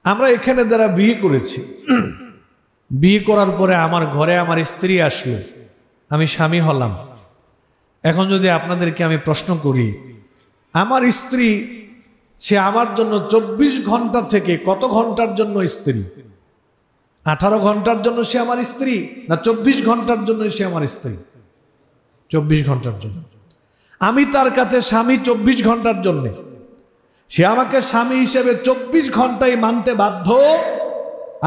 আমরা এখানে যারা বিয়ে করেছি, বিয়ে করার পরে আমার ঘরে আমার স্ত্রী আসলো, আমি স্বামী হলাম। এখন যদি আপনাদেরকে আমি প্রশ্ন করি, আমার স্ত্রী সে আমার জন্য 24 ঘন্টা থেকে কত ঘন্টার জন্য স্ত্রী? 18 ঘন্টার জন্য সে আমার স্ত্রী, না 24 ঘন্টার জন্য সে আমার স্ত্রী? 24 ঘন্টার জন্য। আমি তার কাছে স্বামী 24 ঘন্টার জন্য। সে আমাকে স্বামী হিসেবে 24 ঘন্টায় মানতে বাধ্য,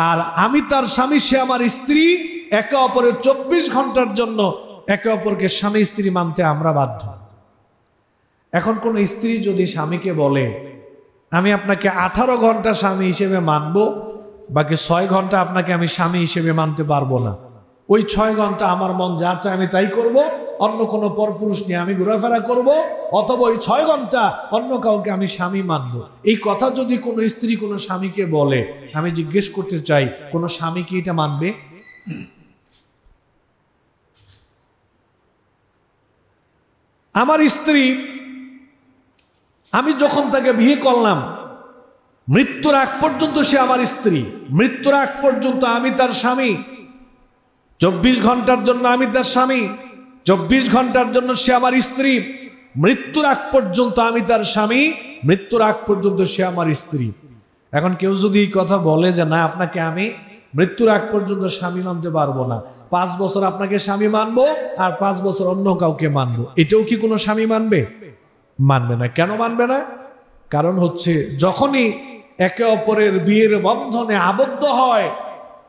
আর আমি তার স্বামী, সে আমার স্ত্রী। একে অপরের 24 ঘন্টার জন্য একে অপরকে স্বামী স্ত্রী মানতে আমরা বাধ্য। এখন কোন স্ত্রী যদি স্বামীকে বলে আমি আপনাকে 18 ঘন্টা স্বামী হিসেবে মানব, বাকি 6 ঘন্টা আপনাকে আমি স্বামী হিসেবে মানতে পারবো না, ওই 6 ঘন্টা আমার মন যা চায় আমি তাই করব, অন্য কোনো পরপুরুষ নিয়ে আমি ঘোরাফেরা করব, অথবা ওই 6 ঘন্টা অন্য কাউকে আমি স্বামী মানব। এই কথা যদি কোনো স্ত্রী কোনো স্বামীকে বলে, আমি জিজ্ঞেস করতে চাই, কোনো স্বামী কি এটা মানবে? আমার স্ত্রী, আমি যখন তাকে বিয়ে করলাম, মৃত্যুর আগ পর্যন্ত সে আমার স্ত্রী। মৃত্যুর আগ পর্যন্ত আমি তার স্বামী। 24 ঘন্টার জন্য আমি তার স্বামী, 24 ঘন্টার জন্য সে আমার স্ত্রী। মৃত্যুর আগ পর্যন্ত আমি তার স্বামী, মৃত্যুর আগ পর্যন্ত সে আমার স্ত্রী। এখন কেউ যদি এই কথা বলে যে না, আপনাকে আমি মৃত্যুর আগ পর্যন্ত স্বামী মানতে পারবো না, 5 বছর আপনাকে স্বামী মানবো আর 5 বছর অন্য কাউকে মানবো, এটাও কি কোনো স্বামী মানবে? মানবে না। কেন মানবে না? কারণ হচ্ছে যখনই একে অপরের বিয়ের বন্ধনে আবদ্ধ হয়,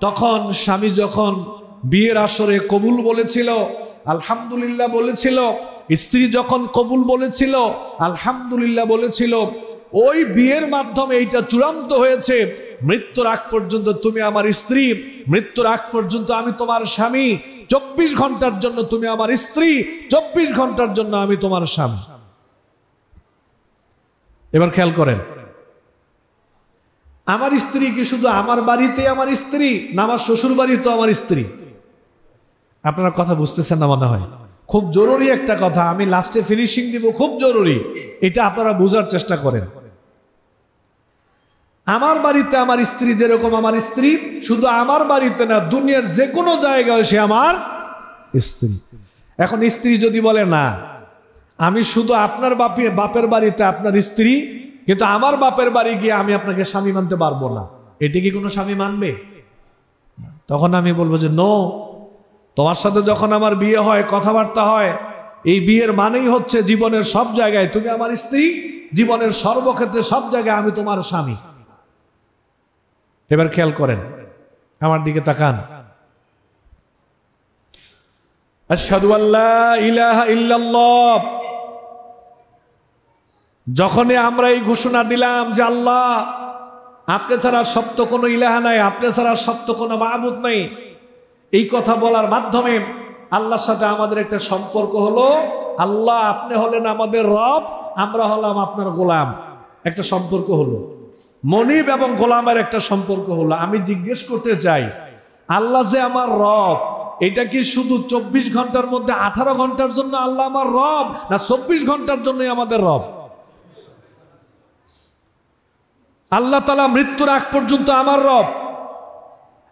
তখন স্বামী যখন বিয়ের আসরে কবুল বলেছিল, আলহামদুলিল্লাহ বলেছিল, স্ত্রী যখন কবুল বলেছিল, আলহামদুলিল্লাহ বলেছিল, ওই বিয়ের মাধ্যমে এইটা চূড়ান্ত হয়েছে, মৃত্যুর আগ পর্যন্ত তুমি আমার স্ত্রী, মৃত্যুর আগ পর্যন্ত আমি তোমার স্বামী। 24 ঘন্টার জন্য তুমি আমার স্ত্রী, 24 ঘন্টার জন্য আমি তোমার স্বামী। এবার খেয়াল করেন, আমার স্ত্রী কি শুধু আমার বাড়িতে আমার স্ত্রী, না আমার শ্বশুর বাড়িতেও আমার স্ত্রী? আপনারা কথা বুঝতেছেন না মনে হয়। খুব জরুরি একটা কথা, আমি লাস্টে ফিনিশিং দিব, খুব জরুরি, এটা আপনারা বোঝার চেষ্টা করেন। আমার বাড়িতে আমার স্ত্রী যেরকম আমার স্ত্রী, শুধু আমার বাড়িতে না, দুনিয়ার যে কোনো জায়গায় সে আমার স্ত্রী। এখন স্ত্রী যদি বলে না, আমি শুধু আপনার বাপের বাড়িতে আপনার স্ত্রী, কিন্তু আমার বাপের বাড়ি গিয়ে আমি আপনাকে স্বামী মানতে পারবো না, এটি কি কোনো স্বামী মানবে? তখন আমি বলবো যে নো, তোমার সাথে যখন আমার বিয়ে হয়, কথাবার্তা হয়, এই বিয়ের মানেই হচ্ছে জীবনের সব জায়গায় তুমি আমার স্ত্রী, জীবনের সর্বক্ষেত্রে সব জায়গায় আমি তোমার স্বামী। এবার খেয়াল করেন, আমার দিকে তাকান। আশহাদু আল্লা ইলাহা ইল্লাল্লাহ। যখনই আমরা এই ঘোষণা দিলাম যে আল্লাহ, আপনি ছাড়া সত্য কোনো ইলাহা নাই, আপনি ছাড়া সত্য কোনো মাবুদ নাই, এই কথা বলার মাধ্যমে আল্লাহর সাথে আমাদের একটা সম্পর্ক হলো। আল্লাহ, আপনি হলেন আমাদের রব, আমরা হলাম আপনার গোলাম, একটা সম্পর্ক হলো। মনিব এবং গোলামের একটা সম্পর্ক হলো। আমি জিজ্ঞেস করতে চাই, আল্লাহ যে আমার রব, এটা কি শুধু 24 ঘন্টার মধ্যে 18 ঘন্টার জন্য আল্লাহ আমার রব, না 24 ঘন্টার জন্যই আমাদের রব? আল্লাহ তাআলা মৃত্যুর আগ পর্যন্ত আমার রব।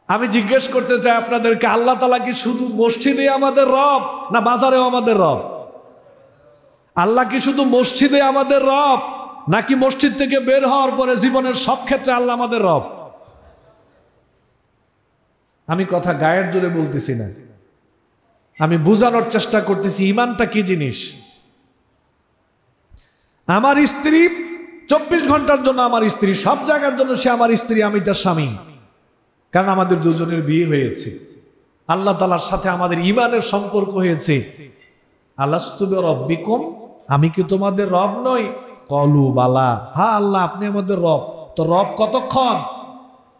আমি জিজ্ঞেস করতে চাই আপনাদেরকে, আল্লাহ তাআলা কি শুধু মসজিদে আমাদের রব, না বাজারেও আমাদের রব? আল্লাহ কি শুধু মসজিদে আমাদের রব, নাকি মসজিদ থেকে বের হওয়ার পরে জীবনের সব ক্ষেত্রে আল্লাহ আমাদের রব? আমি কথা গায়ের জোরে বলতেছি না, আমি বোঝানোর চেষ্টা করতেছি ঈমানটা কি জিনিস। আমার স্ত্রী 24 ঘন্টার জন্য আমার স্ত্রী, সব জায়গার জন্য সে আমার স্ত্রী, আমি তার স্বামী, কারণ আমাদের দুজনের বিয়ে হয়েছে, আল্লাহ তাআলার সাথে আমাদের ঈমানের সম্পর্ক হয়েছে। আলাস্তু বিরাব্বিকুম, আমি কি তোমাদের রব নই? ক্বালু বালা, হ্যাঁ আল্লাহ আপনি আমাদের রব। তো রব কতক্ষণ?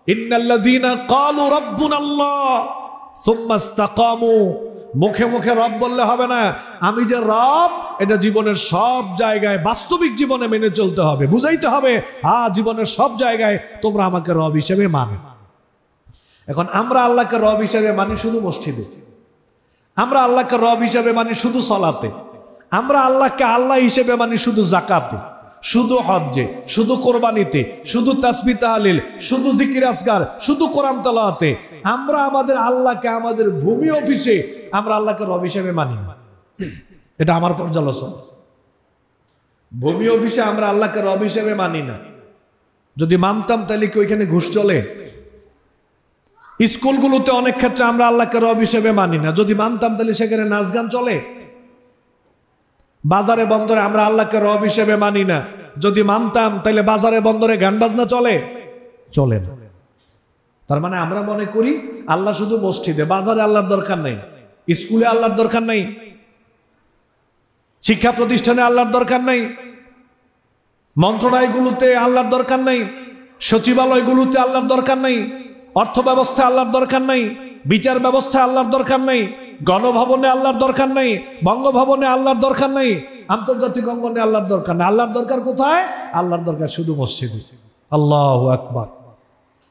ইন্নাল্লাযীনা ক্বালু রাব্বুনাল্লাহ সুম্মা ইসতাকামু, মুখে মুখে রব বললে হবে না, আমি যে রব এটা জীবনের সব জায়গায়, বাস্তবিক জীবনে মেনে চলতে হবে, বুঝাইতে হবে, হ্যাঁ জীবনের সব জায়গায় তোমরা আমাকে রব হিসেবে মানো। এখন আমরা আল্লাহকে রব হিসেবে মানি শুধু মসজিদে, আমরা আল্লাহকে রব হিসেবে মানি শুধু সালাতে, আমরা আল্লাহকে আল্লাহ হিসেবে মানি শুধু যাকাতে, শুধু হজ্জে, শুধু কোরবানিতে, শুধু তাসবিহ তাহলিল, শুধু জিকির আজকার, শুধু কোরআন তেলাওয়াতে আমরা আমাদের আল্লাহকে আমাদের ভূমি অফিসে আমরা আল্লাহকে রব হিসেবে মানি না। এটা আমার পর্যালোচনা। ভূমি অফিসে আমরা আল্লাহকে রব হিসেবে মানি না। যদি মানতাম তাহলে কি ওইখানে ঘুষ চলে? স্কুলগুলোতে অনেক ক্ষেত্রে আমরা আল্লাহকে রব হিসেবে মানি না। যদি মানতাম তাহলে সেখানে নাচ গান চলে? বাজারে বন্দরে আমরা আল্লাহকে রব হিসেবে মানি না। যদি মানতাম তাহলে বাজারে বন্দরে গান বাজনা চলে? চলে না। তার মানে আমরা মনে করি আল্লাহ শুধু মসজিদে, বাজারে আল্লাহর দরকার নেই, স্কুলে আল্লাহর দরকার নেই, শিক্ষা প্রতিষ্ঠানে আল্লাহর দরকার নেই, মন্ত্রণালয়গুলোতে আল্লাহর দরকার নেই, সচিবালয়গুলোতে আল্লাহর দরকার নেই, অর্থ ব্যবস্থা আল্লাহর দরকার নেই, বিচার ব্যবস্থা আল্লাহর দরকার নেই, গণভবনে আল্লাহর দরকার নেই, বঙ্গভবনে আল্লাহর দরকার নেই, আন্তর্জাতিক অঙ্গনে আল্লাহর দরকার নেই। আল্লাহর দরকার কোথায়? আল্লাহর দরকার শুধু মসজিদে। আল্লাহু আকবার।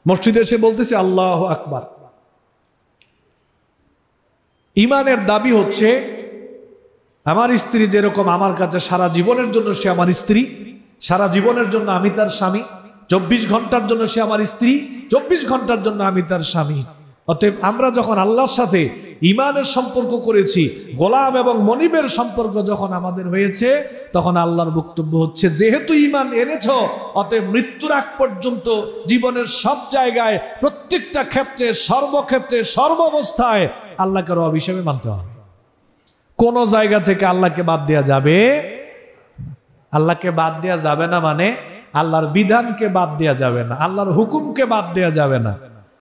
মসজিদে এসে বলতেছে আল্লাহু আকবার। ইমানের দাবি হচ্ছে আমার স্ত্রী যেরকম আমার কাছে সারা জীবনের জন্য সে আমার স্ত্রী, সারা জীবনের জন্য আমি তার স্বামী, 24 ঘন্টার জন্য সে আমার স্ত্রী, 24 ঘন্টার জন্য আমি তার স্বামী। অতএব আমরা যখন আল্লাহর সাথে ইমানের সম্পর্ক করেছি, গোলাম এবং মনিবের সম্পর্ক যখন আমাদের হয়েছে, তখন আল্লাহর বক্তব্য হচ্ছে যেহেতু ইমান এনেছো, অতএব মৃত্যুর আগ পর্যন্ত জীবনের সব জায়গায়, প্রত্যেকটা ক্ষেত্রে, সর্বক্ষেত্রে, সর্বাবস্থায় আল্লাহকে রব হিসেবে মানতে হবে। কোন জায়গা থেকে আল্লাহকে বাদ দেওয়া যাবে? আল্লাহকে বাদ দেওয়া যাবে না মানে আল্লাহর বিধানকে বাদ দেওয়া যাবে না, আল্লাহর হুকুমকে বাদ দেওয়া যাবে না।